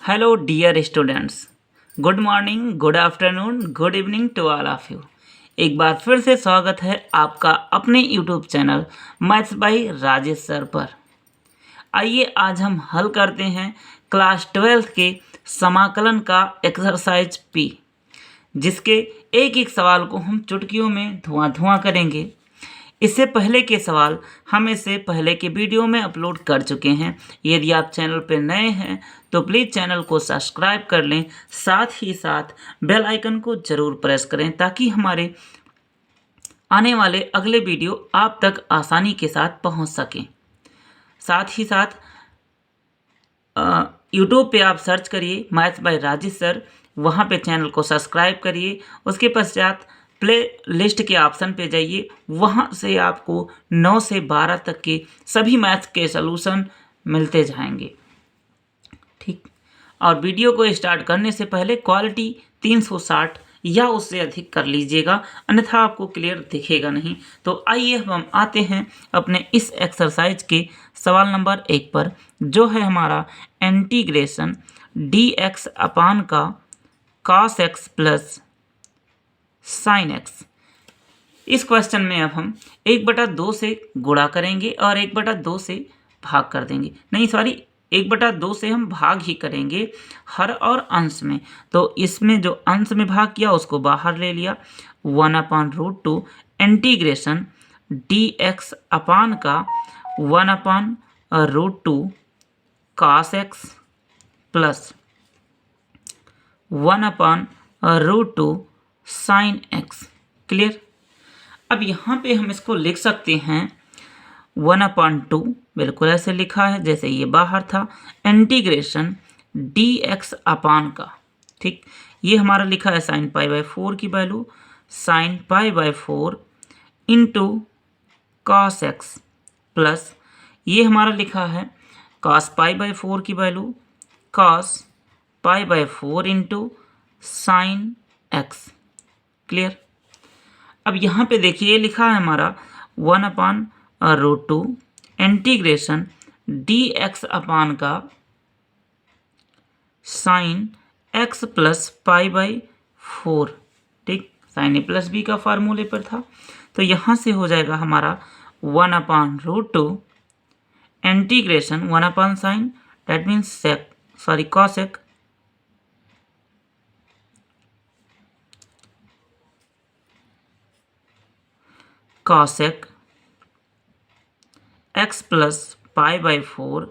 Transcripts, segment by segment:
Hello dear students, good morning, good afternoon, good evening to all of you. एक बार फिर से स्वागत है आपका अपने YouTube channel maths by Rajesh sir पर। आइए आज हम हल करते हैं क्लास 12th के समाकलन का एक्सरसाइज पी, जिसके एक एक सवाल को हम चुटकियों में धुआं धुआं करेंगे। इससे पहले के सवाल हम इससे पहले के वीडियो में अपलोड कर चुके हैं। यदि आप चैनल पर नए हैं तो प्लीज़ चैनल को सब्सक्राइब कर लें, साथ ही साथ बेल आइकन को ज़रूर प्रेस करें ताकि हमारे आने वाले अगले वीडियो आप तक आसानी के साथ पहुंच सकें। साथ ही साथ यूट्यूब पे आप सर्च करिए मैथ्स बाय राजेश सर, वहाँ पे चैनल को सब्सक्राइब करिए। उसके पश्चात प्ले लिस्ट के ऑप्शन पे जाइए, वहाँ से आपको 9 से 12 तक के सभी मैथ्स के सलूशन मिलते जाएंगे। ठीक, और वीडियो को स्टार्ट करने से पहले क्वालिटी 360 या उससे अधिक कर लीजिएगा, अन्यथा आपको क्लियर दिखेगा नहीं। तो आइए हम आते हैं अपने इस एक्सरसाइज के सवाल नंबर 1 पर, जो है हमारा इंटीग्रेशन dx अपान का cos x plus sign x। इस क्वेश्चन में अब हम 1/2 से गुणा करेंगे और 1/2 से भाग कर देंगे। नहीं सॉरी, 1/2 से हम भाग ही करेंगे हर और अंश में। तो इसमें जो अंश में भाग किया उसको बाहर ले लिया। 1/√2 इंटीग्रेशन dx अपान का 1/√2 cos x plus 1/√2 sine x। Clear. अब यहाँ पे हम इसको लिख सकते हैं 1/2, बिल्कुल ऐसे लिखा है जैसे ये बाहर था, इंटीग्रेशन dx अपान का, ठीक, ये हमारा लिखा है sin π/4 की value, sin π/4 into cos x plus ये हमारा लिखा है cos π/4 की value, cos π/4 into sine x। Clear. अब यहाँ पे देखिए ये लिखा है हमारा 1/√2 इंटीग्रेशन dx अपान का साइन x प्लस π/4, ठीक, साइन a प्लस बी का फार्मूले पर था। तो यहाँ से हो जाएगा हमारा 1/√2 integration 1/sin, that means sec sorry cosec cosec x plus π/4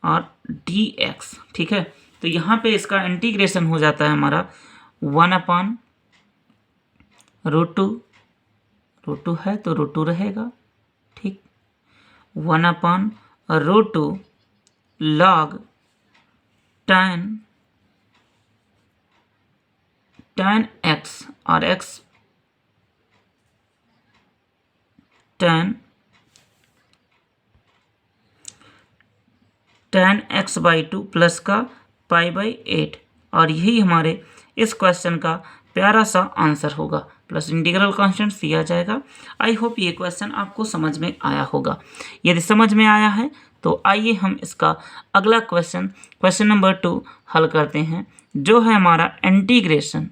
और dx। ठीक है, तो यहाँ पे इसका इंटीग्रेशन हो जाता है हमारा 1/√2, √2 है तो √2 रहेगा, ठीक, 1/√2 log tan x और x tan x/2 प्लस का π/8, और यही हमारे इस क्वेश्चन का प्यारा सा आंसर होगा। प्लस इंटीग्रल कांस्टेंट दिया जाएगा। आई होप ये क्वेश्चन आपको समझ में आया होगा। यदि समझ में आया है तो आइए हम इसका अगला क्वेश्चन नंबर 2 हल करते हैं, जो है हमारा इंटीग्रेशन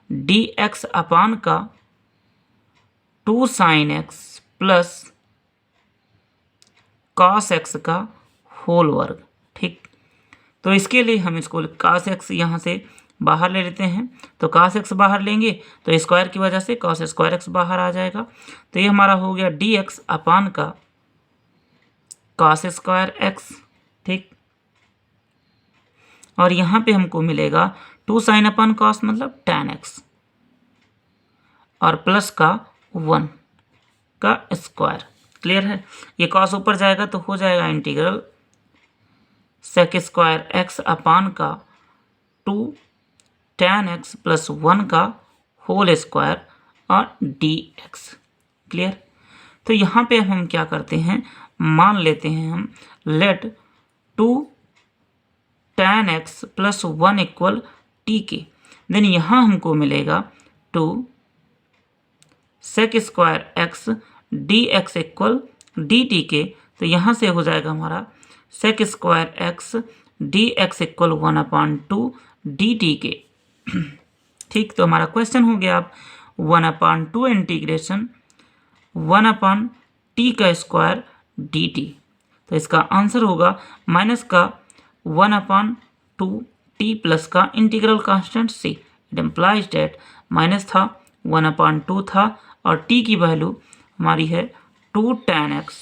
dx अपान का 2 sin x plus cos x का होल वर्ग। ठीक, तो इसके लिए हम इसको cos x यहाँ से बाहर ले लेते हैं। तो cos x बाहर लेंगे तो स्क्वायर की वजह से cos स्क्वायर x बाहर आ जाएगा। तो ये हमारा हो गया dx अपान का cos स्क्वायर x। ठीक, और यहाँ पे हमको मिलेगा 2 sin अपन cos मतलब tan x और प्लस का 1 का स्क्वायर। क्लियर है। ये cos ऊपर जाएगा तो हो जाएगा integral sec square x upon का 2 tan x प्लस 1 का होल स्क्वायर और dx। क्लियर। तो यहाँ पे हम क्या करते हैं, मान लेते हैं हम let 2 tan x plus 1 equal t के, देन यहाँ हमको मिलेगा 2 sec square x dx equal dt के। तो यहाँ से हो जाएगा हमारा sec square x dx equal 1/2 dt के। ठीक, तो हमारा क्वेश्चन हो गया अब 1/2 इंटीग्रेशन 1/t का स्क्वायर dt। तो इसका आंसर होगा माइनस का 1/2 t प्लस का integral constant c। It implies date minus था 1/2 था और t की वैल्यू हमारी है 2 tan x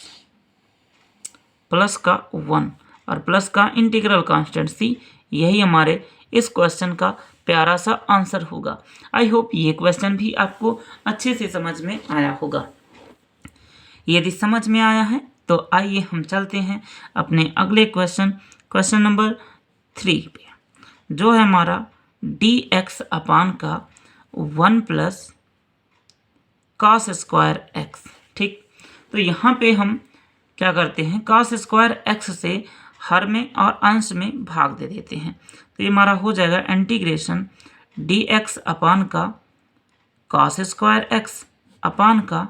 प्लस का 1 और प्लस का इंटीग्रल कांस्टेंट c। यही हमारे इस क्वेश्चन का प्यारा सा आंसर होगा। आई होप ये क्वेश्चन भी आपको अच्छे से समझ में आया होगा। यदि समझ में आया है तो आइए हम चलते हैं अपने अगले क्वेश्चन नंबर 3 पे, जो है हमारा dx अपान का 1 प्लस cos स्क्वायर x। ठीक, तो यहाँ पे हम क्या करते हैं, cos स्क्वायर x से हर में और अंश में भाग दे देते हैं। तो ये हमारा हो जाएगा इंटीग्रेशन dx अपान का cos स्क्वायर x अपान का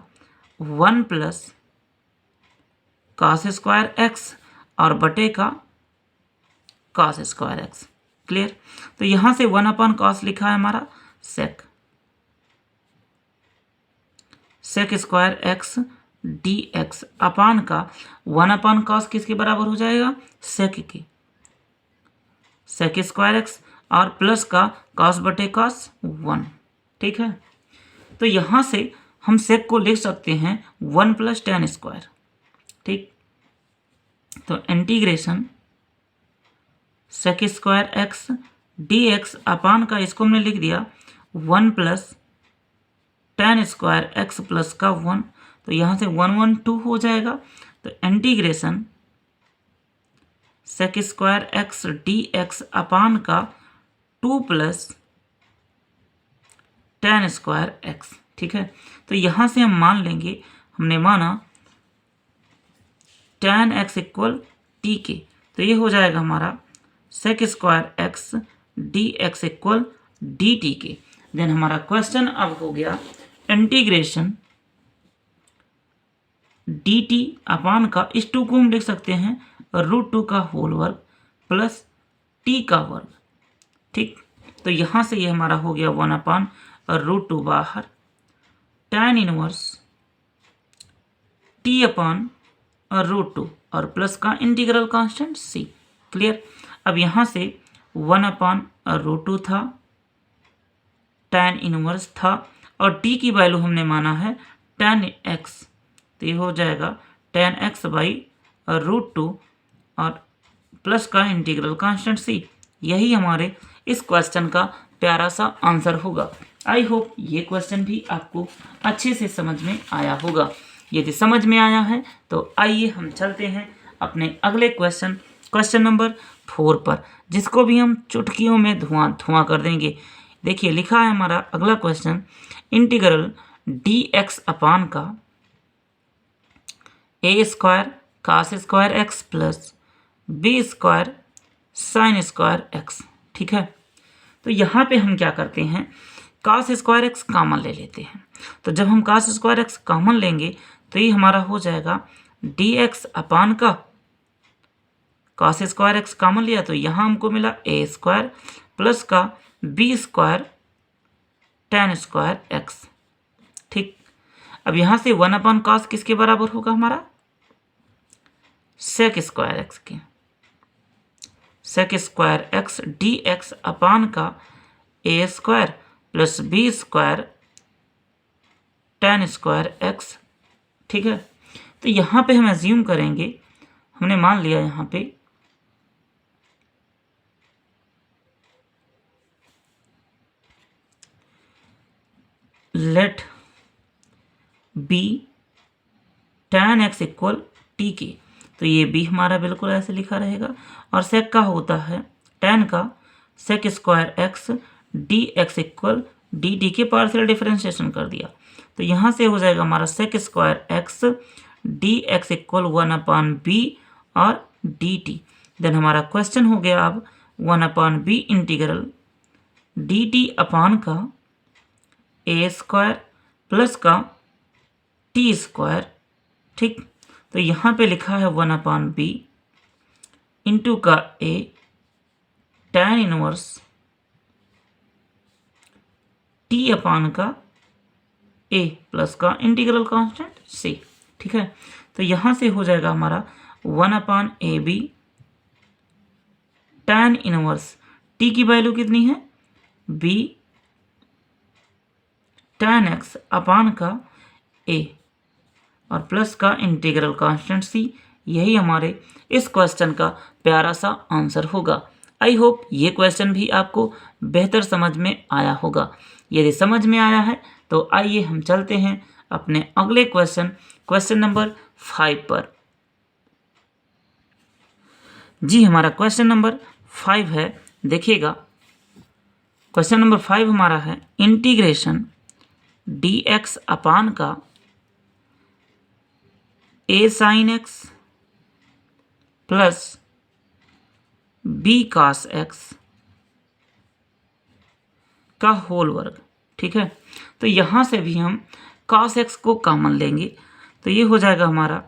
1 प्लस cos स्क्वायर x और बटे का cos स्क्वायर x। क्लियर, तो यहाँ से 1/cos लिखा है हमारा sec स्क्वायर x dx अपान का 1/cos किसके बराबर हो जाएगा, sec के, sec स्क्वायर x और प्लस का cos बटे cos 1। ठीक है, तो यहाँ से हम sec को लिख सकते हैं 1 प्लस tan स्क्वायर। ठीक, तो integration sec square x dx अपान का इसको हमने लिख दिया 1 plus tan square x plus का 1। तो यहाँ से 1 1 2 हो जाएगा। तो integration sec square x dx अपान का 2 प्लस tan स्क्वायर x। ठीक है, तो यहाँ से हम मान लेंगे, हमने माना tan x इक्वल t के, तो ये हो जाएगा हमारा sec square x dx equal dt के। देन हमारा क्वेश्चन अब हो गया इंटीग्रेशन dt अपान का, इस 2 को हम लिख सकते हैं √2 का होल वर्ग प्लस t का वर्ग। ठीक, तो यहाँ से ये हमारा हो गया 1/√2 बाहर, tan इनवर्स t अपान √2 और प्लस का इंटीग्रल कांस्टेंट c। क्लियर, अब यहाँ से 1/√2 था, tan इनवर्स था और t की वैल्यू हमने माना है tan x। तो ये हो जाएगा tan x बाई √2 और प्लस का इंटीग्रल कांस्टेंट c। यही हमारे इस क्वेश्चन का प्यारा सा आंसर होगा। आई होप ये क्वेश्चन भी आपको अच्छे से समझ में आया होगा। यदि समझ में आया है तो आइए हम चलते हैं अपने अगले क्वेश्चन नंबर 4 पर, जिसको भी हम चुटकियों में धुआं कर देंगे। देखिए लिखा है हमारा अगला क्वेश्चन, इंटीग्रल dx अपान का a square cos square x plus b square sine square x। ठीक है, तो यहाँ पे हम क्या करते हैं, cos स्क्वायर x कॉमन ले लेते हैं। तो जब हम cos स्क्वायर x कॉमन लेंगे तो ये हमारा हो जाएगा dx अपान का cos स्क्वायर x कॉमन लिया तो यहाँ हमको मिला a स्क्वायर प्लस का b square tan square x। ठीक, अब यहाँ से 1/cos किसके बराबर होगा हमारा, sec स्क्वायर x के, sec स्क्वायर x dx अपान का a square plus b square tan square x। ठीक है, तो यहाँ पे हम एज्यूम करेंगे, हमने मान लिया यहाँ पे let b tan x equal t के, तो ये b हमारा बिल्कुल ऐसे लिखा रहेगा और sec का होता है tan का sec square x dx equal dt के पार्शियल डिफरेंशिएशन कर दिया। तो यहाँ से हो जाएगा हमारा sec square x dx equal 1/b और dt। देन हमारा क्वेश्चन हो गया अब 1/b इंटीग्रल dt अपान का a स्क्वायर प्लस का t स्क्वायर। ठीक, तो यहाँ पे लिखा है 1/b इंटू का a tan इनवर्स t अपान का a प्लस का इंटीग्रल कांस्टेंट c। ठीक है, तो यहाँ से हो जाएगा हमारा 1/ab tan इनवर्स t की वैल्यू कितनी है b tan x अपान का a और प्लस का इंटीग्रल कांस्टेंट c। यही हमारे इस क्वेश्चन का प्यारा सा आंसर होगा। आई होप ये क्वेश्चन भी आपको बेहतर समझ में आया होगा। यदि समझ में आया है तो आइए हम चलते हैं अपने अगले क्वेश्चन नंबर 5 पर। जी, हमारा क्वेश्चन नंबर 5 है, देखिएगा क्वेश्चन नंबर 5 हमारा है इंटीग्रेशन dx अपान का a sin x plus b cos x का होल वर्ग। ठीक है, तो यहाँ से भी हम cos x को कॉमन लेंगे, तो ये हो जाएगा हमारा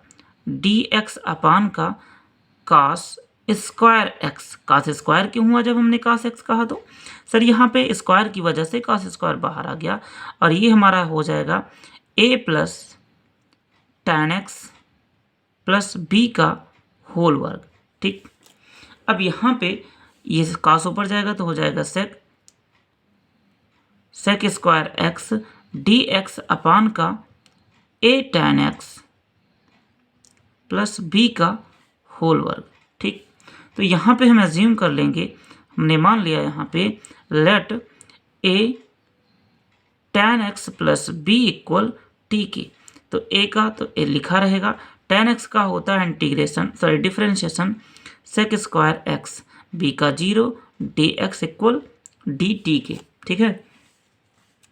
dx अपान का cos square x। cos square क्यों हुआ जब हमने cos x कहा? तो सर यहाँ पे स्क्वायर की वजह से cos स्क्वायर बाहर आ गया, और ये हमारा हो जाएगा a plus tan x plus b का होल वर्ग। ठीक, अब यहाँ पे ये cos ऊपर जाएगा तो हो जाएगा sec स्क्वायर x dx अपान का a tan x plus b का होल वर्ग। ठीक, तो यहाँ पे हम एज्यूम कर लेंगे, हमने मान लिया यहाँ पे let a tan x plus b equal t के, तो a का तो a लिखा रहेगा, tan x का होता है differentiation sec square x, b का 0 dx इक्वल dt के। ठीक है,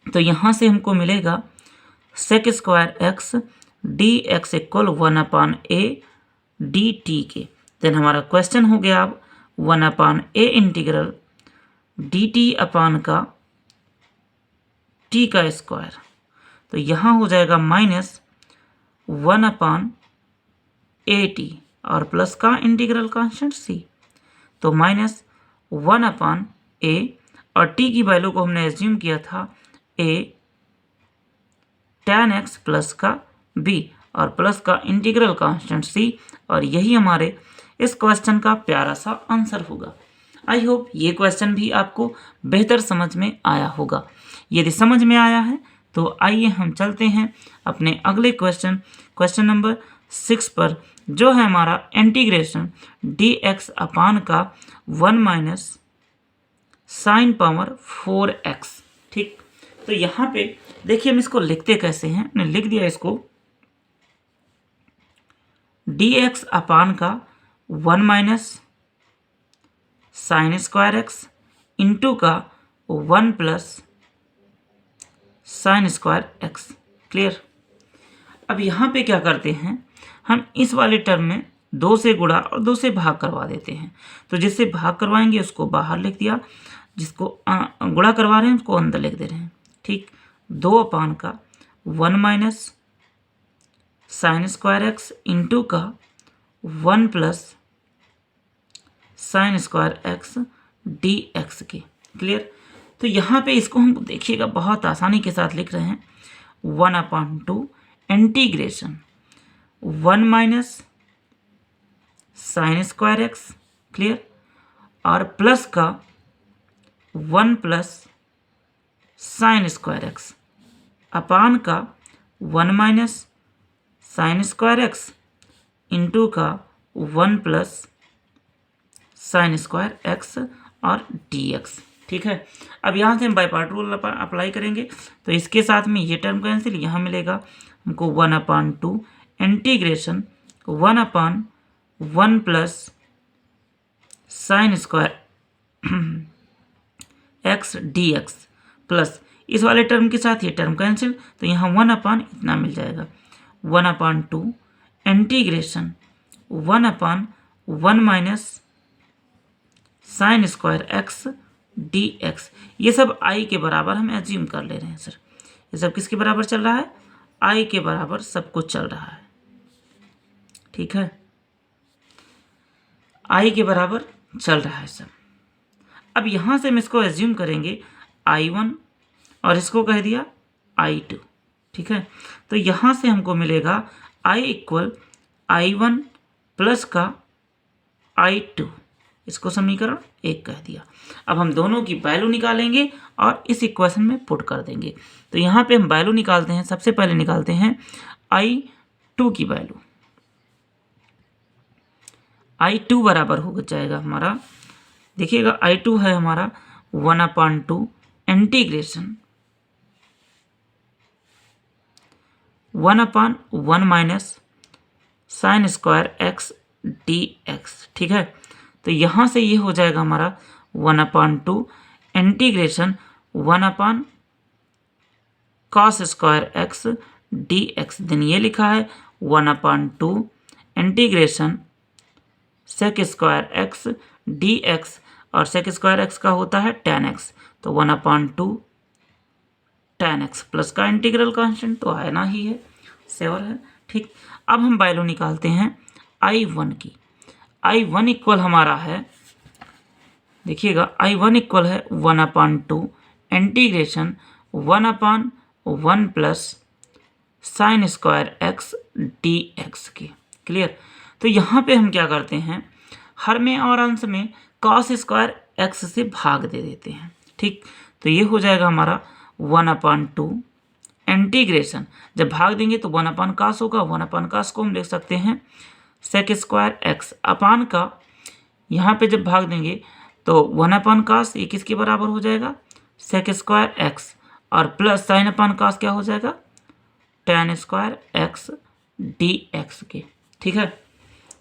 तो यहाँ से हमको मिलेगा sec square x dx equal 1/a dt के। देन हमारा क्वेश्चन हो गया अब 1/a इंटीग्रल dt अपान का t का स्क्वायर, तो यहाँ हो जाएगा माइनस 1/at और प्लस का इंटीग्रल कांस्टेंट c, तो माइनस 1/a और t की वैल्यू को हमने एज्यूम किया था a tan x प्लस का b और प्लस का इंटीग्रल कांस्टेंट c, और यही हमारे इस क्वेश्चन का प्यारा सा आंसर होगा। आई होप ये क्वेश्चन भी आपको बेहतर समझ में आया होगा। यदि समझ में आया है तो आइए हम चलते हैं अपने अगले क्वेश्चन नंबर 6 पर, जो है हमारा इंटीग्रेशन dx अपान का 1 माइनस साइन पावर 4x। ठीक, तो यहाँ पे देखिए हम इसको लिखते कैसे हैं, मैंने लिख दिया इसको dx अपान का 1 minus sine square x into का 1 plus sine square x। Clear? अब यहाँ पे क्या करते हैं, हम इस वाले टर्म में 2 से गुणा और 2 से भाग करवा देते हैं, तो जिससे भाग करवाएंगे उसको बाहर लिख दिया, जिसको गुणा करवा रहे हैं उसको अंदर लिख दे रहे हैं। ठीक, 2 अपान का 1 minus sine square x into का 1 plus sine square x dx के। क्लियर? तो यहाँ पे इसको हम देखिएगा बहुत आसानी के साथ लिख रहे हैं 1/2 integration 1 minus sine square x। Clear? और प्लस का 1 plus sine square x upon का 1 minus sine square x into का 1 प्लस साइन स्क्वायर x और dx। ठीक है, अब यहाँ से हम बाई पार्ट रूल अप्लाई करेंगे, तो इसके साथ में ये टर्म कैंसिल, यहाँ मिलेगा हमको 1/2 integration 1/1 plus sine square x dx plus इस वाले टर्म के साथ ये टर्म कैंसिल, तो यहाँ 1/ इतना मिल जाएगा 1/2 integration 1/1 minus sine square x dx। ये सब i के बराबर हम एज्यूम कर ले रहे हैं। सर ये सब किसके बराबर चल रहा है? i के बराबर सब कुछ चल रहा है। ठीक है, i के बराबर चल रहा है सब। अब यहाँ से हम इसको एज्यूम करेंगे I1 और इसको कह दिया I2, ठीक है। तो यहाँ से हमको मिलेगा I इक्वल I1 प्लस का I2, इसको समीकरण 1 कह दिया। अब हम दोनों की वैल्यू निकालेंगे और इस इक्वेशन में पुट कर देंगे। तो यहाँ पे हम वैल्यू निकालते हैं, सबसे पहले निकालते हैं I2 की वैल्यू। I2 बराबर हो जाएगा हमारा, देखिएगा I2 है हमारा 1/2 integration 1/1 minus sine square x dx, ठीक है। तो यहाँ से ये हो जाएगा हमारा 1/2 integration 1 cos square x dx, then ये लिखा है 1/2 integration sec square x dx, और sec स्क्वायर x का होता है tan x, तो 1/2 tan x प्लस का इंटीग्रल कांस्टेंट तो आना ही है, श्योर है, ठीक। अब हम वैल्यू निकालते हैं I1 की। I1 इक्वल हमारा है, देखिएगा I1 इक्वल है 1/2 integration 1/1 plus sine square x dx के, क्लियर। तो यहाँ पे हम क्या करते हैं, हर में और अंश में cos स्क्वायर x से भाग दे देते हैं, ठीक। तो ये हो जाएगा हमारा 1/2 इंटीग्रेशन, जब भाग देंगे तो 1/cos होगा, 1/cos को हम लिख सकते हैं sec स्क्वायर x अपान का, यहाँ पे जब भाग देंगे तो 1/cos ये किसके बराबर हो जाएगा, sec स्क्वायर x, और प्लस साइन अपान cos क्या हो जाएगा, tan स्क्वायर x dx के, ठीक है।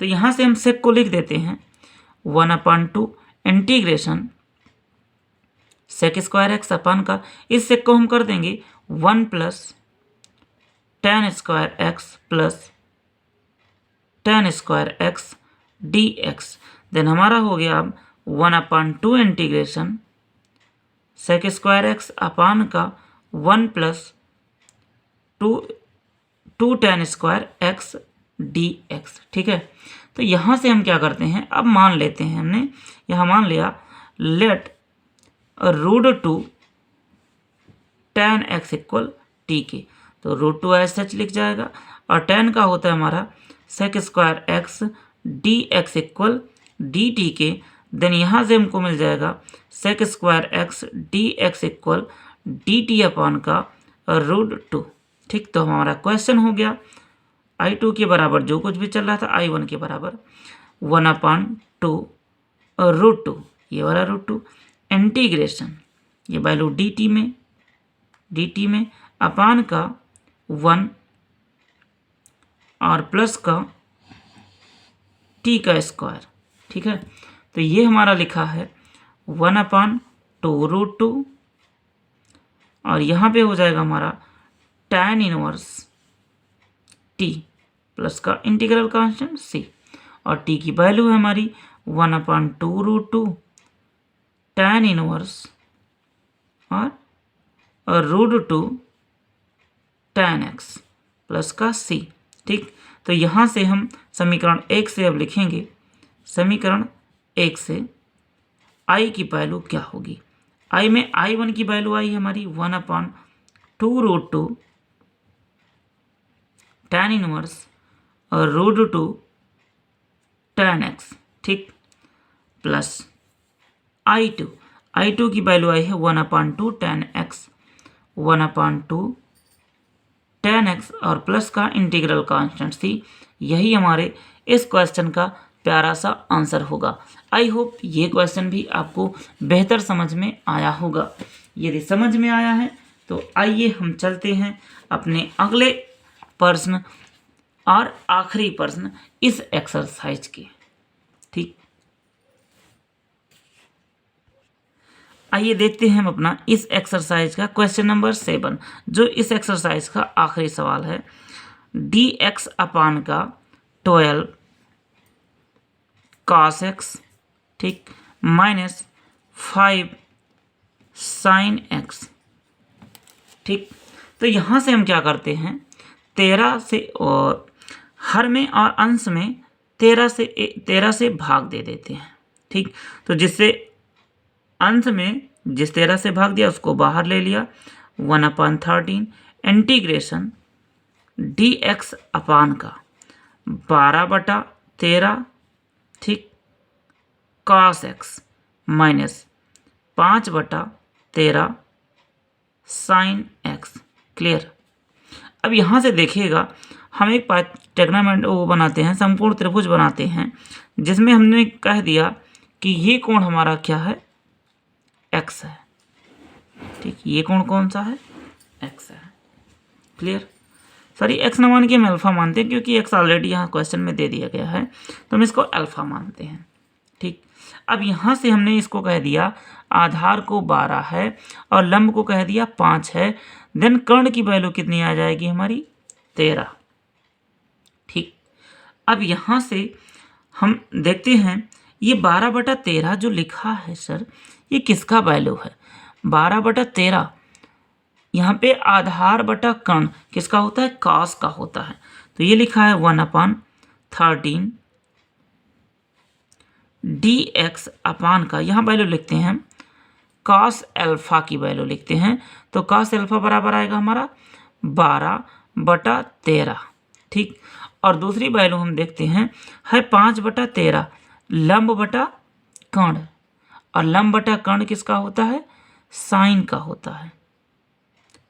तो यहाँ से हम sec को लिख देते हैं 1/2 integration sec square x upon का, इस sec को हम कर देंगे 1 plus tan square x plus tan square x dx, then हमारा हो गया अब 1/2 integration sec square x upon का 1 plus 2 tan square x dx, ठीक है। तो यहाँ से हम क्या करते हैं, अब मान लेते हैं, हमने यहाँ मान लिया let √2 tan x equal t के, तो √2 ऐसे सच लिख जाएगा, और tan का होता है हमारा sec square x dx equal dt के, देन यहाँ से हमको मिल जाएगा sec square x dx equal dt अपान का √2, ठीक। तो हमारा क्वेश्चन हो गया I2 के बराबर जो कुछ भी चल रहा था I1 के बराबर 1/2 √2, ये वाला √2 इंटीग्रेशन, ये वैल्यू dt में अपान का 1 और प्लस का t का स्क्वायर, ठीक है। तो ये हमारा लिखा है 1/2 √2, और यहाँ पे हो जाएगा हमारा tan इनवर्स t प्लस का इंटीग्रल कांस्टेंट c, और t की वैल्यू है हमारी 1/2 √2 tan इनवर्स और √2 tan x प्लस का c, ठीक। तो यहाँ से हम समीकरण 1 से अब लिखेंगे, समीकरण 1 से I की वैल्यू क्या होगी, I में I1 की वैल्यू आई हमारी 1/2 √2 tan इनवर्स और √2 tan x, ठीक, प्लस I2 की वैल्यू आई है 1/2 tan x 1/2 tan x और प्लस का इंटीग्रल कांस्टेंट c, यही हमारे इस क्वेश्चन का प्यारा सा आंसर होगा। आई होप ये क्वेश्चन भी आपको बेहतर समझ में आया होगा। यदि समझ में आया है तो आइए हम चलते हैं अपने अगले प्रश्न और आखिरी प्रश्न इस एक्सरसाइज के, ठीक। आइए देखते हैं हम अपना इस एक्सरसाइज का क्वेश्चन नंबर 7, जो इस एक्सरसाइज का आखिरी सवाल है। dx अपान का 12 cos x, ठीक, माइनस 5 sin x, ठीक। तो यहाँ से हम क्या करते हैं, 13 से और हर में और अंश में 13 से भाग दे देते हैं, ठीक। तो जिससे अंश में जिस 13 से भाग दिया उसको बाहर ले लिया, 1/13 इंटीग्रेशन dx अपान का 12/13 ठीक cos x minus 5/13 sin x। Clear. अब यहाँ से देखिएगा हम एक ट्रिग्नोमेट्री वो बनाते हैं, समकोण त्रिभुज बनाते हैं, जिसमें हमने कह दिया कि ये कोण हमारा क्या है, x है। ठीक, ये कोण कौन सा है, x है। क्लियर। सॉरी x ना मान के हम अल्फा मानते हैं, क्योंकि x ऑलरेडी यहाँ क्वेश्चन में दे दिया गया है, तो हम इसको अल्फा मानते हैं। ठीक, अब यहाँ से हमने इसको कह दिया आधार को 12 है और लंब को कह दिया 5 है, देन कर्ण की वैल्यू कितनी आ जाएगी हमारी, 13। ठीक, अब यहाँ से हम देखते हैं ये 12/13 जो लिखा है सर, ये किसका वैल्यू है, 12/13 यहाँ पे आधार बटा कर्ण किसका होता है, cos का होता है। तो ये लिखा है 1/13 dx अपान का, यहाँ वैल्यू लिखते हैं cos अल्फा की वैल्यू लिखते हैं, तो cos अल्फा बराबर आएगा हमारा 12/13। ठीक, और दूसरी वैल्यू हम देखते हैं है 5/13 लंब बटा कर्ण, और लंब बटा कर्ण किसका होता है, साइन का होता है।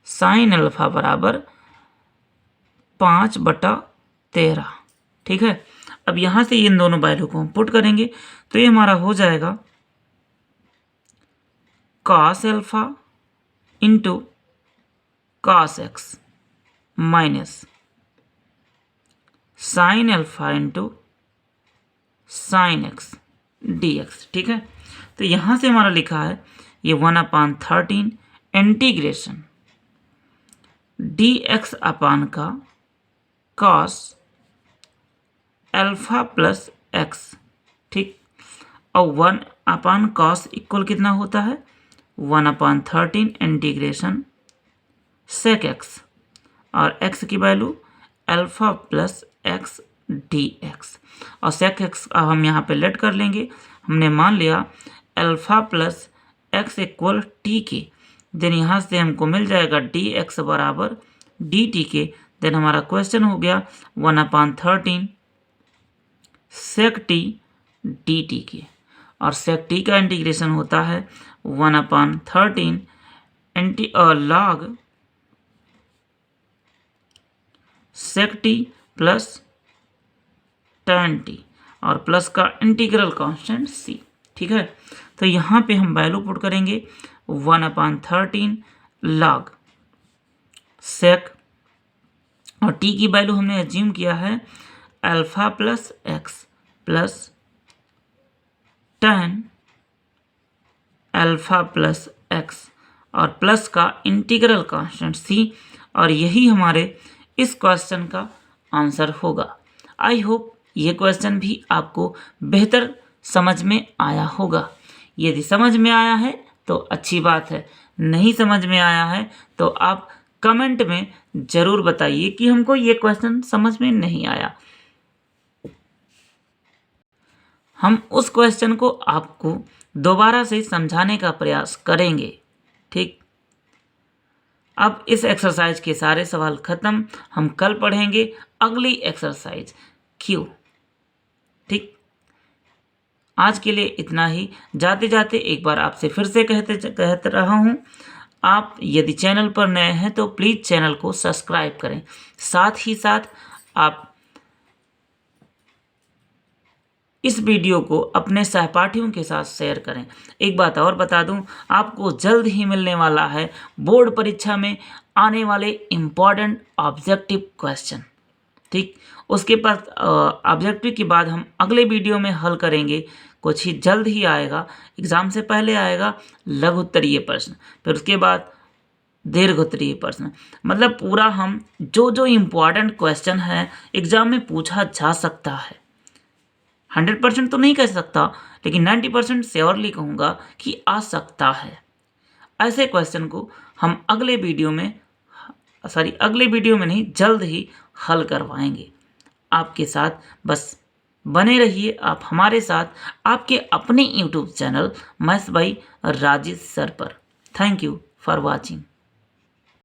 साइन अल्फा बराबर 5/13। ठीक है, अब यहाँ से इन दोनों वैल्यू को हम पुट करेंगे तो ये हमारा हो जाएगा cos alpha into cos x minus sine alpha into sine x dx। ठीक है, तो यहाँ से हमारा लिखा है ये 1/13 इंटीग्रेशन dx अपान का cos अल्फा प्लस x। ठीक, और 1/cos इक्वल कितना होता है, 1/13 इंटीग्रेशन sec x, और x की value alpha plus x dx, और sec x हम यहाँ पे लेट कर लेंगे। हमने मान लिया alpha plus x equal t के, देन यहाँ से हमको मिल जाएगा dx बराबर dt के, देन हमारा क्वेश्चन हो गया 1/13 sec t dt के, और sec t का इंटीग्रेशन होता है 1/13 log sec t plus tan t, और प्लस का इंटीग्रल कांस्टेंट c। ठीक है, तो यहाँ पे हम वैल्यू पुट करेंगे 1/13 log sec, और t की वैल्यू हमने एज्यूम किया है alpha plus x plus tan alpha plus x, और प्लस का इंटीग्रल कांस्टेंट c, और यही हमारे इस क्वेश्चन का आंसर होगा। आई होप ये क्वेश्चन भी आपको बेहतर समझ में आया होगा। यदि समझ में आया है तो अच्छी बात है, नहीं समझ में आया है तो आप कमेंट में ज़रूर बताइए कि हमको ये क्वेश्चन समझ में नहीं आया। हम उस क्वेश्चन को आपको दोबारा से समझाने का प्रयास करेंगे। ठीक, अब इस एक्सरसाइज के सारे सवाल खत्म, हम कल पढ़ेंगे अगली एक्सरसाइज क्यू। ठीक, आज के लिए इतना ही। जाते जाते एक बार आपसे फिर से कहते रहा हूँ, आप यदि चैनल पर नए हैं तो प्लीज़ चैनल को सब्सक्राइब करें, साथ ही साथ आप इस वीडियो को अपने सहपाठियों के साथ शेयर करें। एक बात और बता दूं, आपको जल्द ही मिलने वाला है बोर्ड परीक्षा में आने वाले इम्पॉर्टेंट ऑब्जेक्टिव क्वेश्चन। ठीक, उसके बाद ऑब्जेक्टिव के बाद हम अगले वीडियो में हल करेंगे, कुछ ही जल्द ही आएगा। एग्ज़ाम से पहले आएगा लघु उत्तरीय प्रश्न, फिर उसके बाद दीर्घ उत्तरीय प्रश्न, मतलब पूरा हम जो इम्पॉर्टेंट क्वेश्चन है एग्ज़ाम में पूछा जा सकता है। 100% तो नहीं कह सकता, लेकिन 90% श्योरली कहूँगा कि आ सकता है। ऐसे क्वेश्चन को हम अगले वीडियो में नहीं, जल्द ही हल करवाएंगे आपके साथ। बस बने रहिए आप हमारे साथ आपके अपने YouTube channel maths by Rajesh sir पर। Thank you for watching.